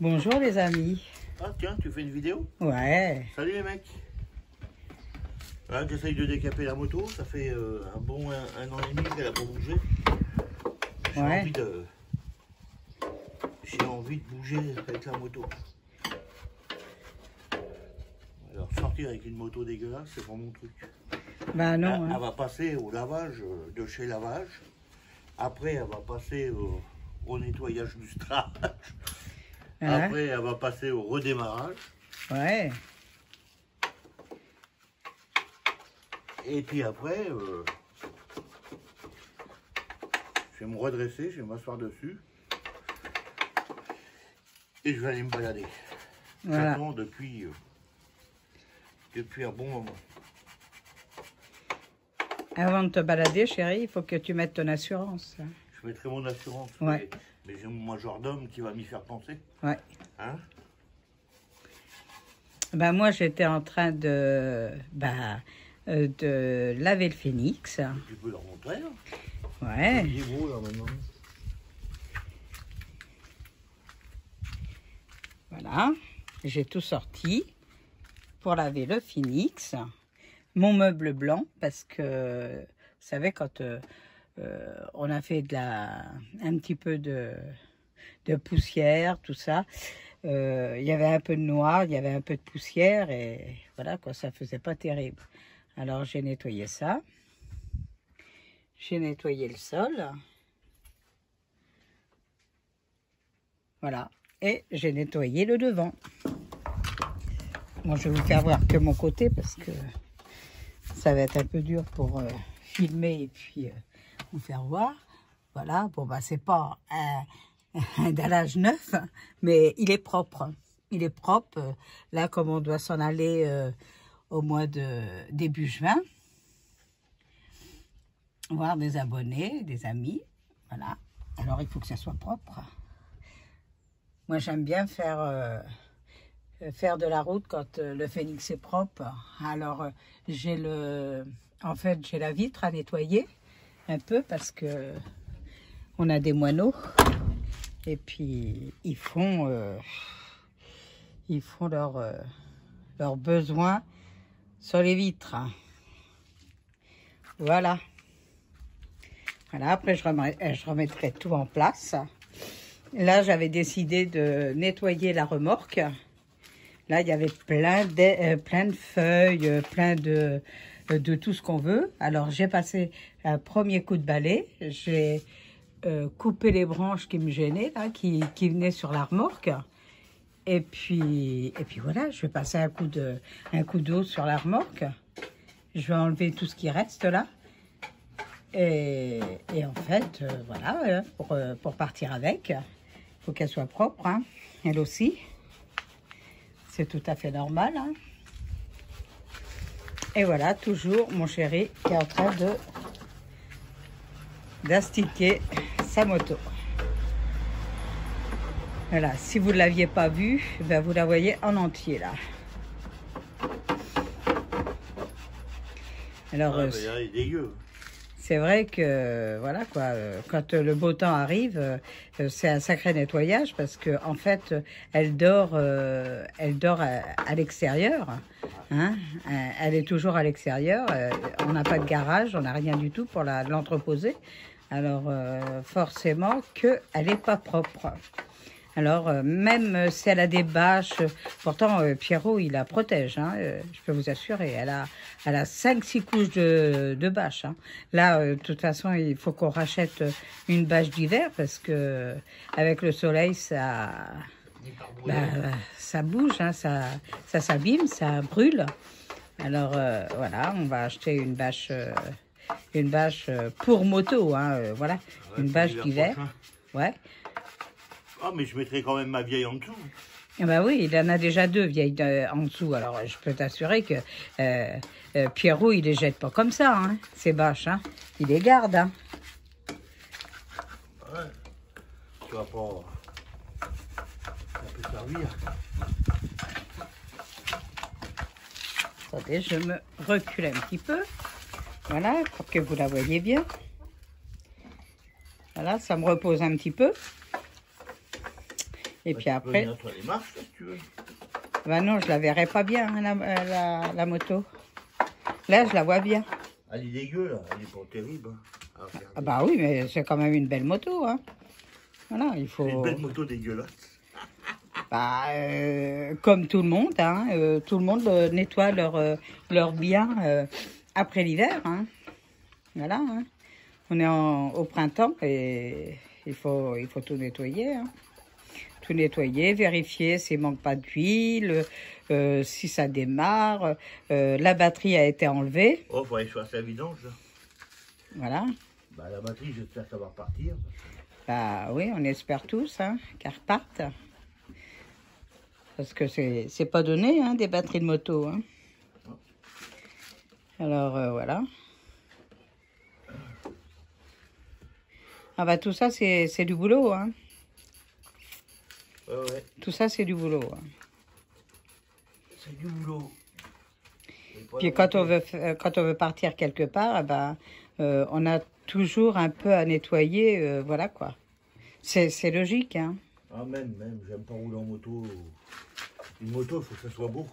Bonjour les amis. Ah tiens, tu fais une vidéo? Ouais. Salut les mecs. Là, j'essaye de décaper la moto, ça fait un bon un an et demi qu'elle a pas bougé. J'ai Ouais. envie de bouger avec la moto. Alors sortir avec une moto dégueulasse, c'est pas mon truc. Bah non. Elle va passer au lavage de chez lavage. Après, elle va passer au nettoyage du strage. Hein. Après, elle va passer au redémarrage. Ouais. Et puis après, je vais me redresser, je vais m'asseoir dessus. Et je vais aller me balader. Voilà. J'attends depuis un bon moment. Avant de te balader, chérie, il faut que tu mettes ton assurance. Je mettrai mon assurance. Ouais. Mais j'ai mon majordome qui va m'y faire penser. Ouais. Hein? Bah moi, j'étais en train de laver le phénix. Tu peux leur montrer. Hein? Ouais. Il est beau là maintenant. Voilà. J'ai tout sorti pour laver le phénix. Mon meuble blanc, parce que, vous savez, quand on a fait un petit peu de poussière, tout ça, il y avait un peu de noir, il y avait un peu de poussière, et voilà, quoi, ça faisait pas terrible. Alors, j'ai nettoyé ça. J'ai nettoyé le sol. Voilà. Et j'ai nettoyé le devant. Moi, je vais vous faire voir que mon côté, parce que ça va être un peu dur pour filmer et puis vous faire voir. Voilà, bon bah c'est pas un dallage neuf, mais il est propre. Il est propre. Là, comme on doit s'en aller au mois de début juin, voir des abonnés, des amis. Voilà. Alors il faut que ça soit propre. Moi, j'aime bien faire de la route quand le phénix est propre. Alors j'ai j'ai la vitre à nettoyer un peu parce que on a des moineaux et puis ils font leurs besoins sur les vitres. Voilà. Voilà, après je remettrai tout en place. Là, j'avais décidé de nettoyer la remorque. Là, il y avait plein de feuilles, plein de tout ce qu'on veut. Alors, j'ai passé un premier coup de balai. J'ai coupé les branches qui me gênaient, là, qui venaient sur la remorque. Et puis voilà, je vais passer un coup d'eau sur la remorque. Je vais enlever tout ce qui reste là. Et en fait, voilà, pour partir avec, il faut qu'elle soit propre, hein, elle aussi. C'est tout à fait normal. Hein. Et voilà, toujours mon chéri qui est en train d'astiquer sa moto. Voilà, si vous ne l'aviez pas vue, ben vous la voyez en entier là. Alors, Ah, il est dégueu. c'est vrai que, voilà quoi, quand le beau temps arrive, c'est un sacré nettoyage parce que en fait, elle dort à l'extérieur. Hein, elle est toujours à l'extérieur. On n'a pas de garage, on n'a rien du tout pour l'entreposer. Alors, forcément qu'elle n'est pas propre. Alors, même si elle a des bâches, pourtant, Pierrot, il la protège, hein, je peux vous assurer. Elle a 5-6 couches de bâches. Hein. Là, de toute façon, il faut qu'on rachète une bâche d'hiver parce que avec le soleil, ça bouge, hein, ça s'abîme, ça brûle. Alors, voilà, on va acheter une bâche pour moto, hein, voilà, Ouais, une bâche d'hiver. Ouais. Ah, mais je mettrai quand même ma vieille en dessous. Eh ben oui, il en a déjà 2 vieilles en dessous. Alors, je peux t'assurer que Pierrot, il les jette pas comme ça, hein, ces bâches. Hein. Il les garde. Hein. Ouais. Tu vas pas... Ça peut servir. Attendez, je me recule un petit peu. Voilà, pour que vous la voyez bien. Voilà, ça me repose un petit peu. Et puis après... Tu peux venir sur les marches, si tu veux. Ben non, je la verrai pas bien, hein, la moto. Là, je la vois bien. Elle est dégueu, là. Elle est pas terrible. Hein. Ah bah oui, mais c'est quand même une belle moto. Hein. Voilà, il faut... C'est une belle moto dégueulasse. Bah, comme tout le monde, hein, tout le monde nettoie leur bien après l'hiver. Hein. Voilà. Hein. On est au printemps et il faut tout nettoyer. Hein. Tout nettoyer, vérifier s'il manque pas d'huile, si ça démarre. La batterie a été enlevée. Oh, faut aller sur la vidange, là. Voilà. Bah, la batterie, j'espère qu'elle va repartir. Bah oui, on espère tous hein, qu'elle reparte. Parce que c'est pas donné, hein, des batteries de moto. Hein. Alors, voilà. Ah bah tout ça, c'est du boulot. Hein. Ouais. Tout ça, c'est du boulot. Hein. C'est du boulot. Puis quand on veut partir quelque part, eh ben, on a toujours un peu à nettoyer, voilà quoi. C'est logique, hein. Ah même, j'aime pas rouler en moto. Une moto, il faut que ça soit beau.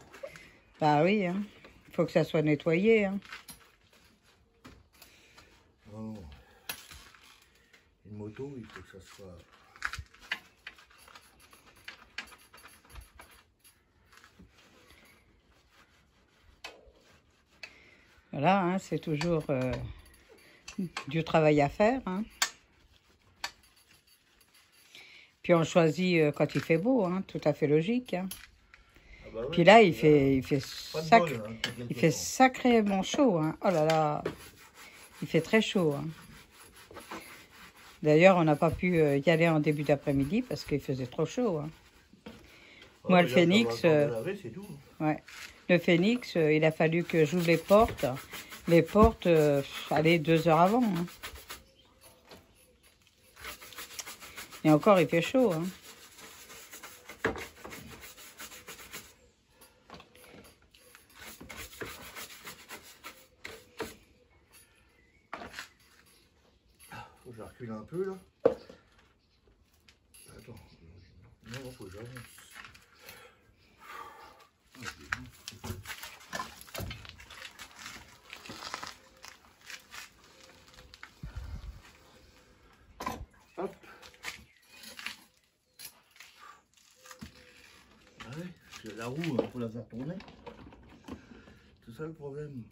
Bah oui, hein. Il faut que ça soit nettoyé, hein. Non. Une moto, il faut que ça soit... Voilà, hein, c'est toujours du travail à faire, hein. Puis on choisit quand il fait beau, hein, tout à fait logique. Hein. Ah bah ouais, puis là, il fait fait sacrément chaud. Hein. Oh là là, il fait très chaud. Hein. D'ailleurs, on n'a pas pu y aller en début d'après-midi parce qu'il faisait trop chaud. Hein. Moi, le Phénix, ouais, le Phénix, il a fallu que j'ouvre les portes. Les portes, allez, 2 heures avant. Hein. Et encore, il fait chaud. Hein. Faut que je recule un peu là. Attends. Non, faut que j'avance. Hop. Ah ouais, parce que la roue, il faut la faire tourner. C'est ça le problème.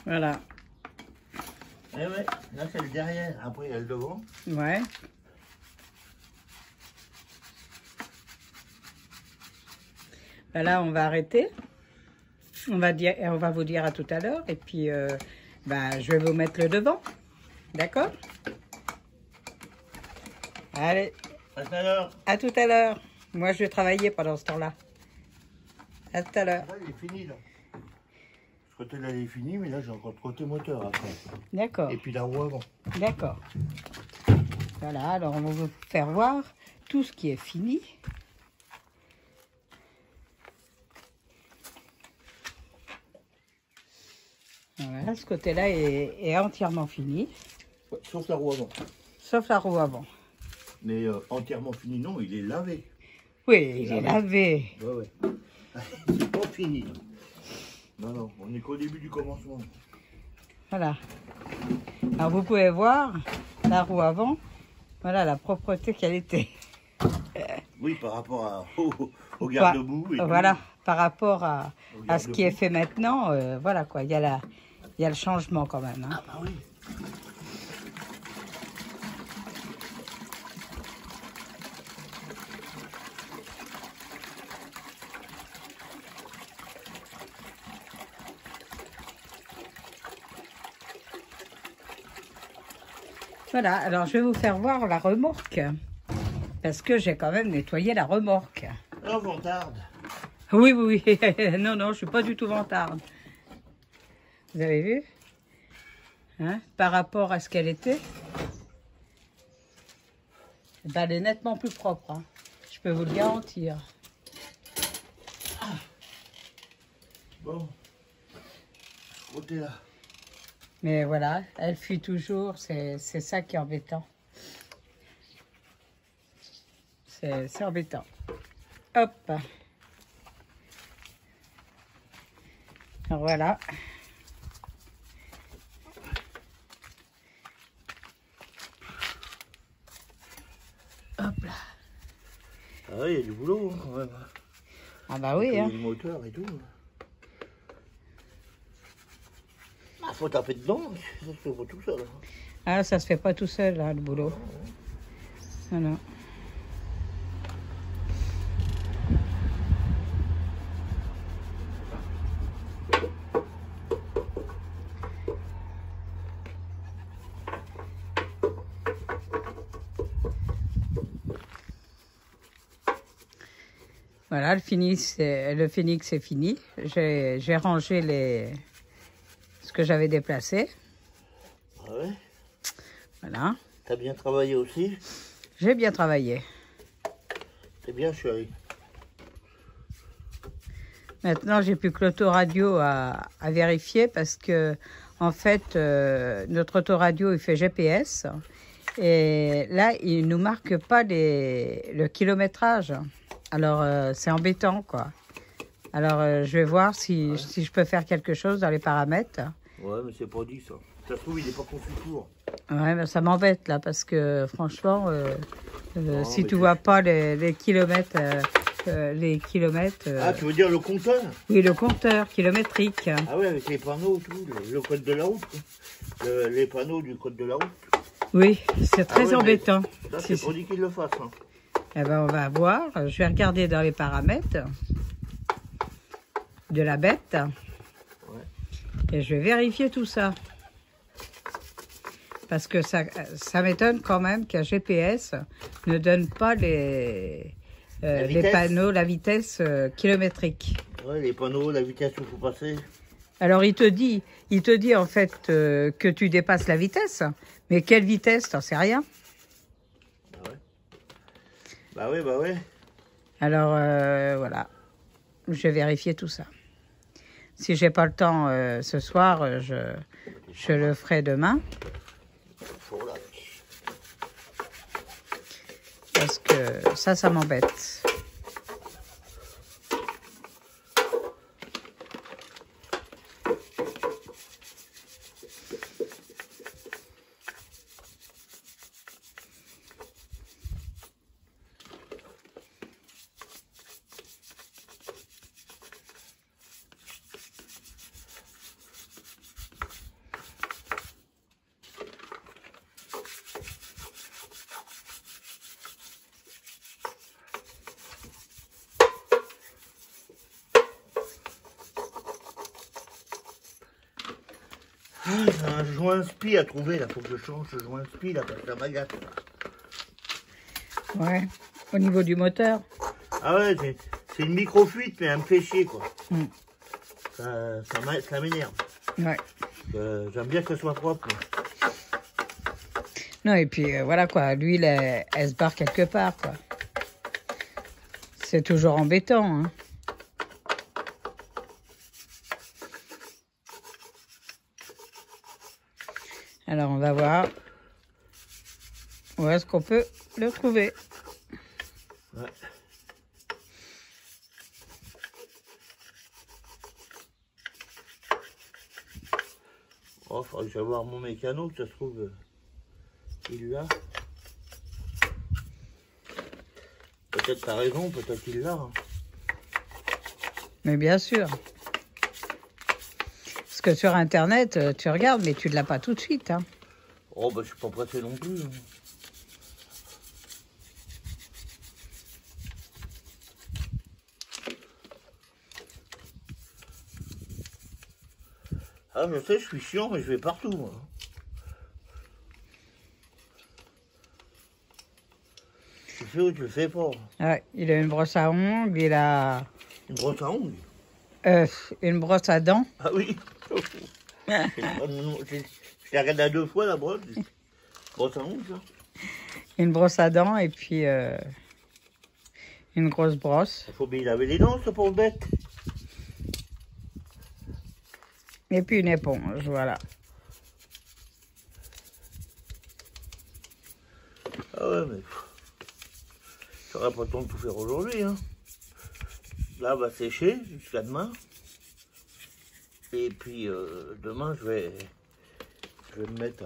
Voilà. Eh ouais, là c'est le derrière, après il y a le devant. Ouais. Ben là, on va arrêter. On va vous dire à tout à l'heure. Et puis, ben, je vais vous mettre le devant. D'accord? Allez. À tout à l'heure. À tout à l'heure. Moi, je vais travailler pendant ce temps-là. À tout à l'heure. Là, il est fini, là. Ce côté-là, il est fini, mais là, j'ai encore le côté moteur après. D'accord. Et puis la roue avant. D'accord. Voilà, alors on va vous faire voir tout ce qui est fini. Voilà, ce côté-là est entièrement fini. Ouais, sauf la roue avant. Sauf la roue avant. Mais entièrement fini, non, il est lavé. Oui, il est lavé. Ouais, ouais. C'est pas fini. Non, non, on est qu'au début du commencement. Voilà. Alors vous pouvez voir la roue avant. Voilà la propreté qu'elle était. Oui, par rapport au garde-boue. Voilà, par rapport à ce qui est garde-boue. fait maintenant, voilà quoi, il y a le changement quand même. Hein. Ah bah oui. Voilà, alors je vais vous faire voir la remorque. Parce que j'ai quand même nettoyé la remorque. Oh, vantarde. Oui, oui, oui. Non, non, je suis pas du tout vantarde. Vous avez vu, hein, par rapport à ce qu'elle était, ben, elle est nettement plus propre. Hein. Je peux vous le garantir. Bon. Côté là. Mais voilà, elle fuit toujours. C'est ça qui est embêtant. C'est embêtant. Hop. Alors voilà. Hop là. Ah oui, il y a du boulot hein, quand même. Ah bah oui. Hein. Le moteur et tout. Ah, faut taper dedans, ça se fait pas tout seul. Hein. Ah, ça se fait pas tout seul, là, le boulot. Non, non. Voilà, le phénix c'est fini. J'ai rangé ce que j'avais déplacé. Ah ouais? Voilà. T'as bien travaillé aussi? J'ai bien travaillé. C'est bien, chérie. Maintenant, j'ai plus que l'autoradio à vérifier parce que, en fait, notre autoradio, il fait GPS. Et là, il nous marque pas le kilométrage. Alors, c'est embêtant, quoi. Alors, je vais voir si je peux faire quelque chose dans les paramètres. Ouais, mais c'est pas dit, ça. Ça se trouve, il est pas conçu pour. Ouais, mais ça m'embête, là, parce que, franchement, si tu mais vois pas les kilomètres... Ah, tu veux dire le compteur? Oui, le compteur kilométrique. Ah ouais, avec les panneaux, tout, le code de la route. Les panneaux du code de la route. Oui, c'est très ouais, embêtant. Ça, c'est pas dit qu'il le fasse. Hein. Eh ben, on va voir. Je vais regarder dans les paramètres de la bête. Ouais. Et je vais vérifier tout ça. Parce que ça m'étonne quand même qu'un GPS ne donne pas les panneaux, la vitesse kilométrique. Ouais, les panneaux, la vitesse où il faut passer. Alors il te dit en fait que tu dépasses la vitesse, mais quelle vitesse, t'en sais rien. Bah ouais. Bah ouais. Alors voilà, je vais vérifier tout ça. Si j'ai pas le temps ce soir, je le ferai demain. Parce que ça m'embête. J'ai un joint spi à trouver, là, faut que je change ce joint spi, là, parce que ça m'agace. Ouais, au niveau du moteur. Ah ouais, c'est une micro-fuite, mais elle me fait chier, quoi. Mm. Ça m'énerve. Ouais. J'aime bien que ce soit propre. Non, et puis voilà quoi, l'huile, elle se barre quelque part, quoi. C'est toujours embêtant, hein. Alors, on va voir où est-ce qu'on peut le trouver. Ouais. Oh, faudrait que j'aille voir mon mécano, que ça se trouve, il l'a. Peut-être t'as raison, peut-être qu'il l'a. Hein. Mais bien sûr. Parce que sur Internet, tu regardes, mais tu ne l'as pas tout de suite, hein. Oh, bah je suis pas pressé non plus. Hein. Ah, je sais, je suis chiant, mais je vais partout, moi. fais ou tu le fais pas? Ouais, il a une brosse à ongles, il a Une brosse à ongles? une brosse à dents. Ah oui. Je l'ai regardé à 2 fois la brosse. Brosse à ongles, ça. Une brosse à dents et puis une grosse brosse. Il faut bien laver les dents, ça, pour le bête. Et puis une éponge, voilà. Ah ouais, mais j'aurais pas le temps de tout faire aujourd'hui. Hein. Là, on va sécher jusqu'à demain. Et puis demain, je vais me mettre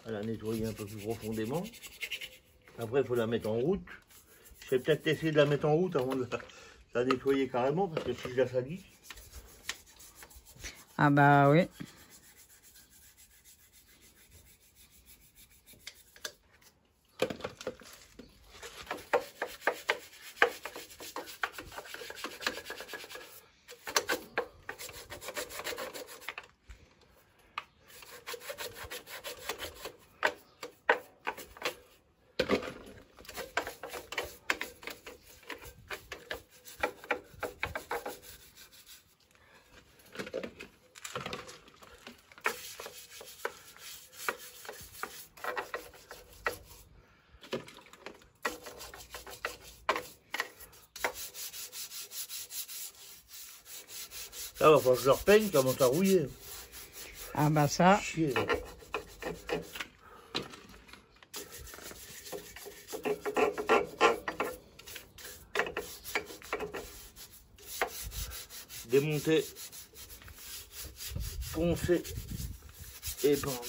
à la nettoyer un peu plus profondément. Après, il faut la mettre en route. Je vais peut-être essayer de la mettre en route avant de la nettoyer carrément, parce que si je la salis. Ah bah oui. Là, il va falloir que je leur peigne, commence à rouiller. Ah bah ça. Chier. Démonter, poncer et pendre.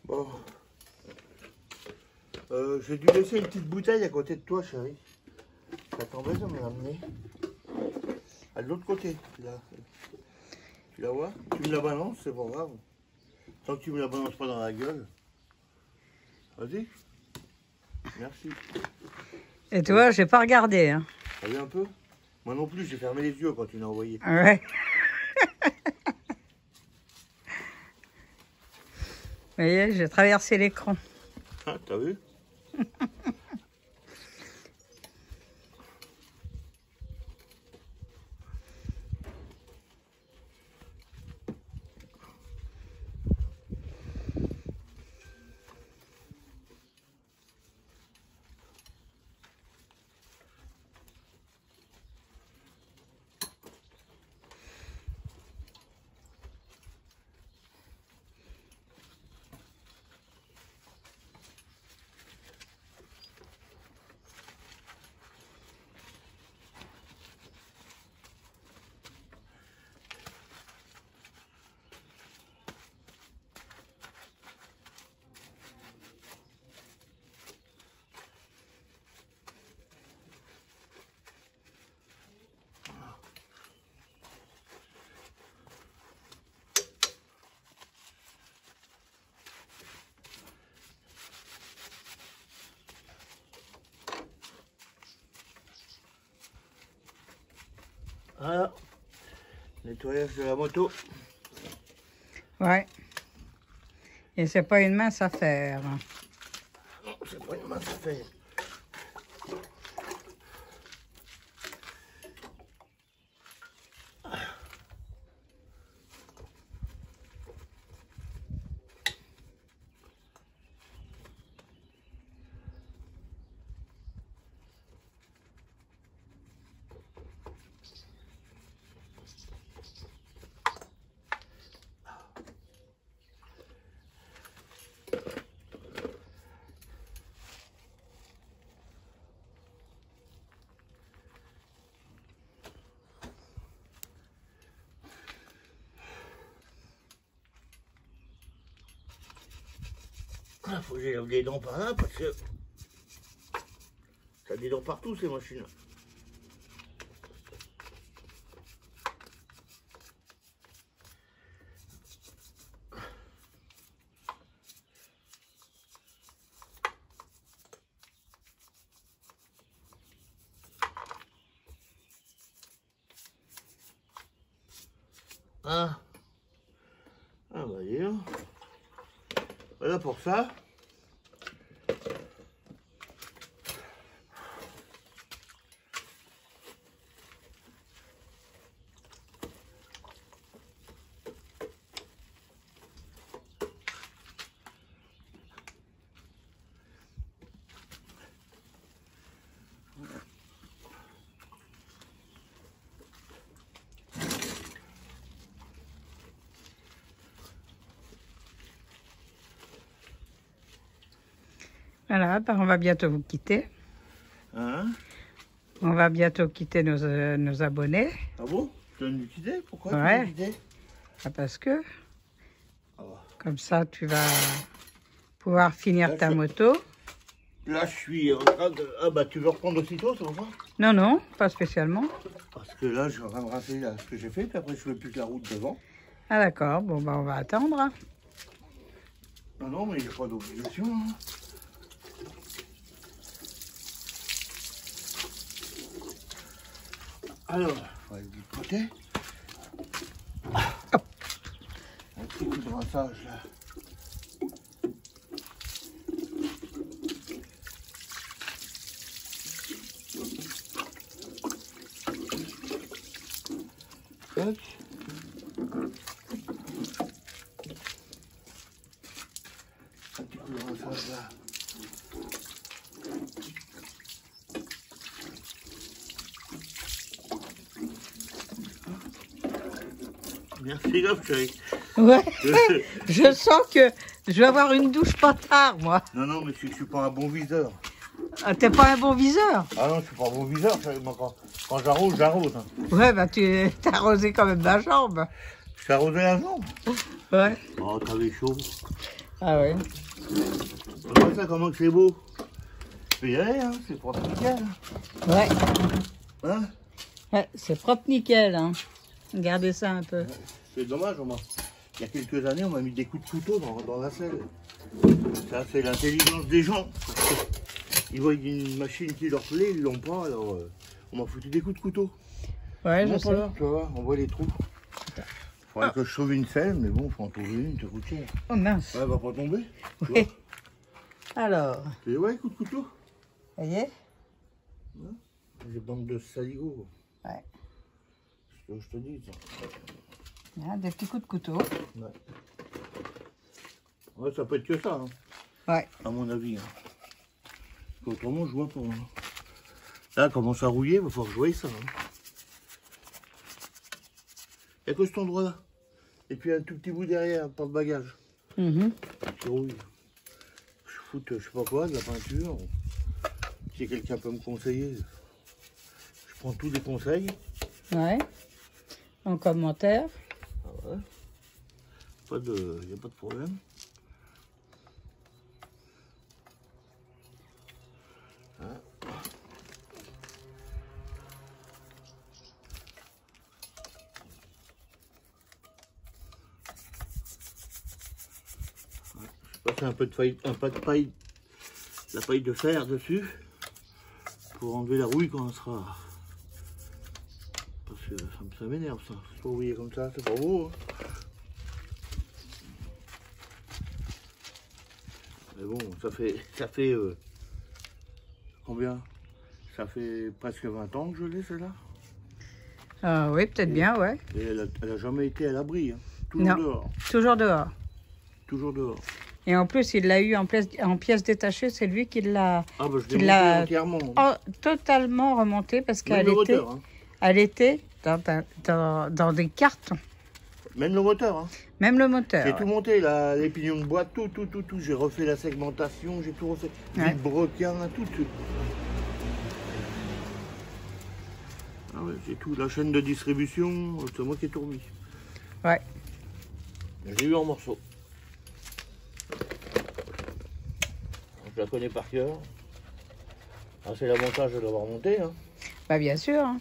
Bon. J'ai dû laisser une petite bouteille à côté de toi, chérie. Ça t'embête de me l'amener. À l'autre côté, là. Tu la vois? Tu me la balances, c'est pas grave. Tant que tu me la balances pas dans la gueule. Vas-y. Merci. Et toi, j'ai pas regardé. Hein. T'as vu un peu? Moi non plus, j'ai fermé les yeux quand tu l'as envoyé. Ouais. Vous voyez, j'ai traversé l'écran. Ah, t'as vu? Voilà. Nettoyage de la moto. Ouais. Et c'est pas une mince affaire. Non, c'est pas une mince affaire. Ah, faut que j'ai des dents par là parce que ça a des dents partout ces machines. Ah, ah bah dis donc. Voilà pour ça. Voilà, ben on va bientôt vous quitter. Hein? On va bientôt quitter nos abonnés. Ah bon? Tu vas nous quitter? Pourquoi Ouais. tu vas nous quitter? Ah, parce que, Ah. comme ça, tu vas pouvoir finir Là, ta moto. Là, je suis en train de... Ah bah, tu veux reprendre aussitôt, c'est pour ça? Non, non, pas spécialement. Parce que là, je suis en train de rater là, ce que j'ai fait, puis après, je fais plus que la route devant. Ah d'accord, bon ben on va attendre. Non, non, mais il n'y a pas d'obligation. Hein. Alors, on va aller du côté. Hop. Un petit coup de rinçage là. Tac. Un petit coup de rinçage là. Merci, là, chérie. Ouais, je sens que je vais avoir une douche pas tard, moi. Non, non, mais je suis pas un bon viseur. Ah, t'es pas un bon viseur. Ah non, je suis pas un bon viseur. Moi, quand j'arrose, j'arrose. Hein. Ouais, bah tu t'as arrosé quand même la jambe. Je suis arrosé la jambe. Ouais. Oh, t'avais chaud. Ah ouais. Regarde ça, comment que c'est beau. Je peux y aller, hein, c'est propre nickel. Ouais. Hein? Ouais, c'est propre nickel, hein. Regardez ça un peu. C'est dommage, il y a quelques années, on m'a mis des coups de couteau dans la selle. Ça, c'est l'intelligence des gens. Ils voient une machine qui leur plaît, ils l'ont pas, alors on m'a foutu des coups de couteau. Ouais, je Bon, sais. là, tu vois, on voit les trous. Faudrait que je sauve une selle, mais bon, faut en trouver une, te coûte cher. Oh mince. Ouais, elle va pas tomber. Tu Oui. Alors, vois. Et ouais, coup de couteau. vous voyez? Des bandes de saligots. Ouais. C'est ce que je te dis, ça. Hein, des petits coups de couteau. Ouais. Ouais, ça peut être que ça, hein, Ouais. à mon avis. Hein. Parce qu'autrement, je vois pas. Hein. Là, commence à rouiller, il va falloir que je voie ça. Hein. Il n'y a que cet endroit-là. Et puis un tout petit bout derrière, porte-bagages. Qui rouille. Je foute, je sais pas quoi, de la peinture. Si quelqu'un peut me conseiller, je prends tous les conseils. Ouais. En commentaire. Ah ouais. Il n'y a pas de problème. Hein. Je vais passer un peu de paille, la paille de fer dessus pour enlever la rouille quand on sera. Parce que ça m'énerve ça. Se faire rouiller comme ça, c'est pas beau. Hein. Mais bon, ça fait combien? Ça fait presque 20 ans que je l'ai celle-là. Ah oui, peut-être bien, ouais. Et elle a jamais été à l'abri. Hein. Toujours Non. dehors. Toujours dehors. Toujours dehors. Et en plus, il l'a eu en pièces détachées. C'est lui qui l'a Ah bah je Qui l'ai l'a- monté entièrement. totalement remonté parce Même qu'elle le était, moteur. Hein. elle était dans des cartons. Même le moteur. Hein. Même le moteur. J'ai tout monté, là, les pignons de bois, tout. J'ai refait la segmentation, j'ai tout refait. Ouais. Les broquins, tout. Ah ouais, j'ai tout. La chaîne de distribution, c'est moi qui ai tout remis. Ouais. J'ai eu en morceaux. je la connais par cœur. Ah, c'est l'avantage de l'avoir montée. Hein. Bah bien sûr. Hein.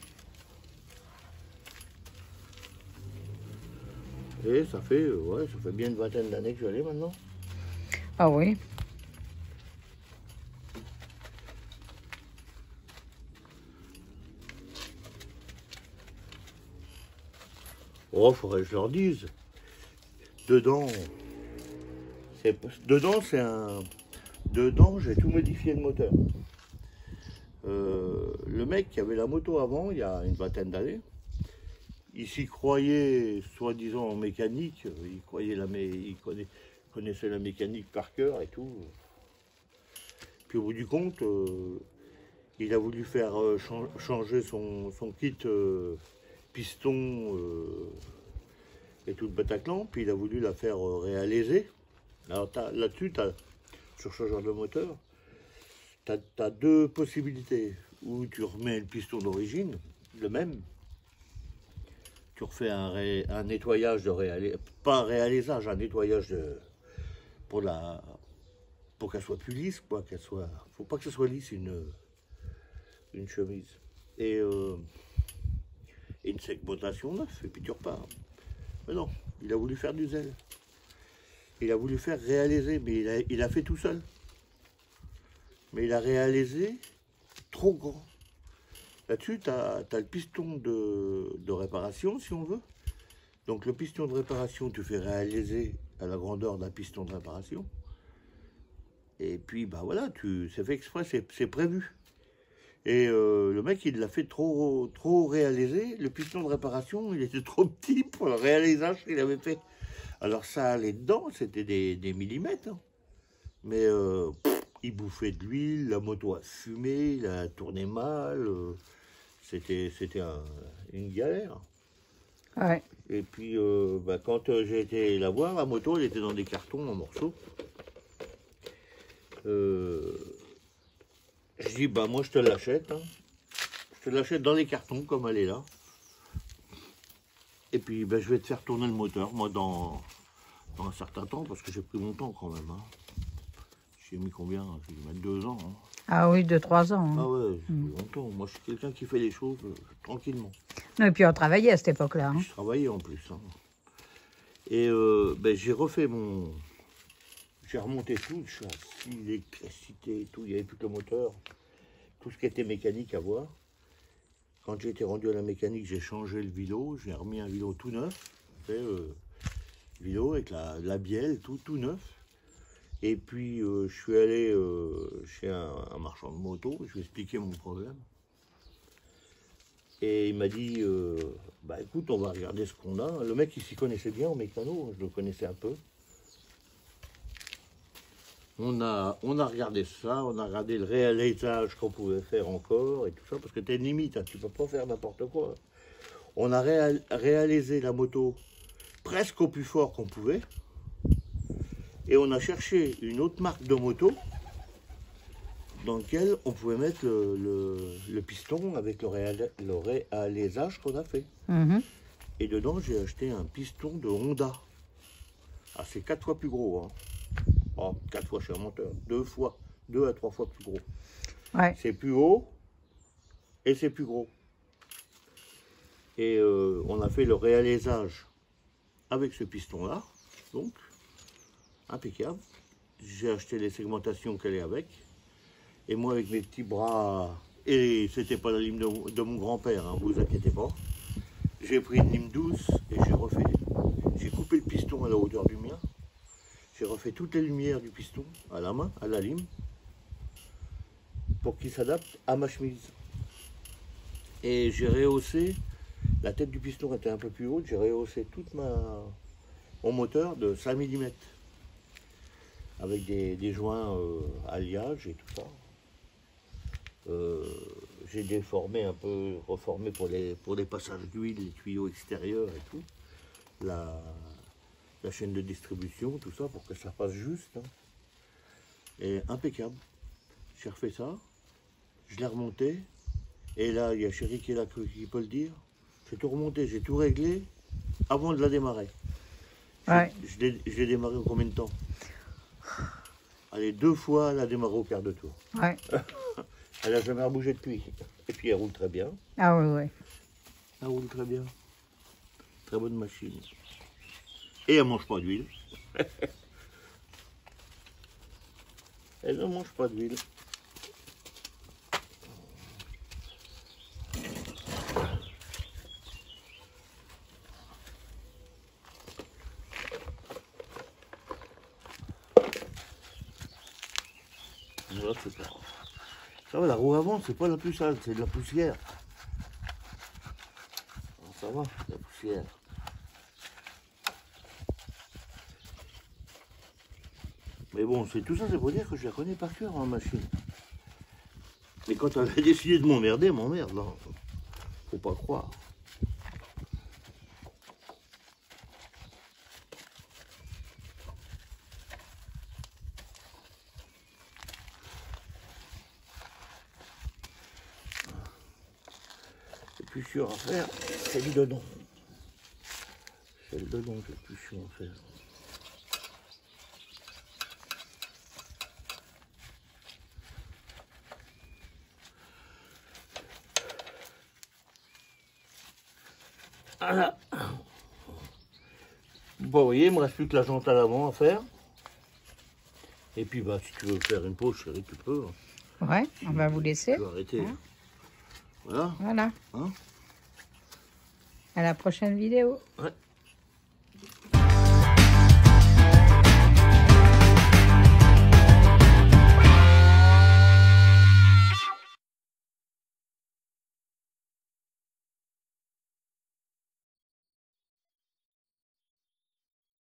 Et ça fait, ouais, ça fait bien une vingtaine d'années que je l'ai maintenant. Ah oui. Oh, faudrait que je leur dise. Dedans, c'est un... Dedans, j'ai tout modifié le moteur. Le mec qui avait la moto avant, il y a une vingtaine d'années, il s'y croyait, soi-disant en mécanique, connaissait la mécanique par cœur et tout. Puis au bout du compte, il a voulu faire changer son kit piston et tout le Bataclan, puis il a voulu la faire réaliser. Alors là-dessus, sur ce genre de moteur, tu as deux possibilités. Ou tu remets le piston d'origine, le même, tu refais un nettoyage pas un réalisage, un nettoyage pour qu'elle soit plus lisse, quoi, faut pas que ce soit lisse une chemise. Et une segmentation neuve, et puis tu repars. Mais non, il a voulu faire du zèle. Il a voulu faire réaliser, mais il a fait tout seul. Mais il a réalisé trop grand. Là-dessus, tu as le piston de réparation, si on veut. Donc le piston de réparation, tu fais réaliser à la grandeur d'un piston de réparation. Et puis, bah voilà, c'est fait exprès, c'est prévu. Et le mec, il l'a fait trop réaliser. Le piston de réparation, il était trop petit pour le réalisage qu'il avait fait. Alors ça allait dedans, c'était des millimètres. Hein. Mais il bouffait de l'huile, la moto a fumé, il a tourné mal. C'était une galère. Ouais. Et puis, quand j'ai été la voir, la moto, elle était dans des cartons en morceaux. Je dis, bah moi je te l'achète. Hein. Je te l'achète dans les cartons comme elle est là. Et puis je vais te faire tourner le moteur, moi dans un certain temps, parce que j'ai pris mon temps quand même. Hein. J'ai mis combien? J'ai dû mettre 2 ans. Hein. Ah oui, 2-3 ans. Hein. Ah ouais, j'ai pris longtemps. Moi je suis quelqu'un qui fait les choses tranquillement. Non, et puis on travaillait à cette époque-là. Hein. Je travaillais en plus. Hein. Et j'ai refait j'ai remonté tout, le châssis, l'électricité et tout, il n'y avait plus que le moteur, tout ce qui était mécanique à voir. Quand j'ai été rendu à la mécanique, j'ai changé le vélo, j'ai remis un vélo tout neuf, vélo avec la bielle, tout neuf. Et puis je suis allé chez un marchand de moto, je lui ai expliqué mon problème. Et il m'a dit, bah écoute, on va regarder ce qu'on a. Le mec, il s'y connaissait bien en mécano, je le connaissais un peu. On a regardé ça, on a regardé le réalisage qu'on pouvait faire encore et tout ça, parce que t'as une limite, hein, tu peux pas faire n'importe quoi. On a réalisé la moto presque au plus fort qu'on pouvait, et on a cherché une autre marque de moto dans laquelle on pouvait mettre le piston avec le réalisage qu'on a fait. Mhm. Et dedans, j'ai acheté un piston de Honda. Ah, c'est 4 fois plus gros, hein. Oh, 4 fois chez un monteur, 2 à 3 fois plus gros. Ouais. C'est plus haut et c'est plus gros. Et on a fait le réalisage avec ce piston-là, donc impeccable. J'ai acheté les segmentations qu'elle est avec. Et moi, avec mes petits bras, et c'était pas la lime de mon grand-père, hein, vous inquiétez pas. J'ai pris une lime douce et j'ai refait. J'ai coupé le piston à la hauteur du mien. J'ai refait toutes les lumières du piston à la main, à la lime, pour qu'il s'adapte à ma chemise. Et j'ai rehaussé, la tête du piston était un peu plus haute, j'ai rehaussé tout mon moteur de 5 mm. Avec des joints alliage et tout ça. J'ai déformé un peu, reformé pour les passages d'huile, les tuyaux extérieurs et tout. La chaîne de distribution, tout ça, pour que ça passe juste. Hein. Et impeccable. J'ai refait ça, je l'ai remonté, et là, il y a Chéri qui est là, qui peut le dire. J'ai tout remonté, j'ai tout réglé avant de la démarrer. Ouais. Je l'ai démarré en combien de temps? Allez, 2 fois, elle a démarré au quart de tour. Ouais. Elle n'a jamais rebougé depuis. Et puis elle roule très bien. Ah oui, oui. Elle roule très bien. Très bonne machine. Et elle mange pas d'huile. Elle ne mange pas d'huile. Voilà, c'est ça. Ça va, la roue avant, c'est pas la plus sale, c'est de la poussière. Alors, ça va, la poussière. Mais bon, c'est tout ça, c'est pour dire que je la connais par cœur, en machine. Mais quand elle a décidé de m'emmerder, elle m'emmerde, là. Faut pas croire. Le plus chiant à faire, c'est le dedans. C'est le dedans qui est le plus chiant à faire. Voilà. Bon, vous voyez, il me reste plus que la jante à l'avant à faire. Et puis, bah, si tu veux faire une pause, chérie, tu peux. Ouais, on va vous laisser. Tu peux arrêter. Hein? Voilà. Voilà. Hein? À la prochaine vidéo. Ouais.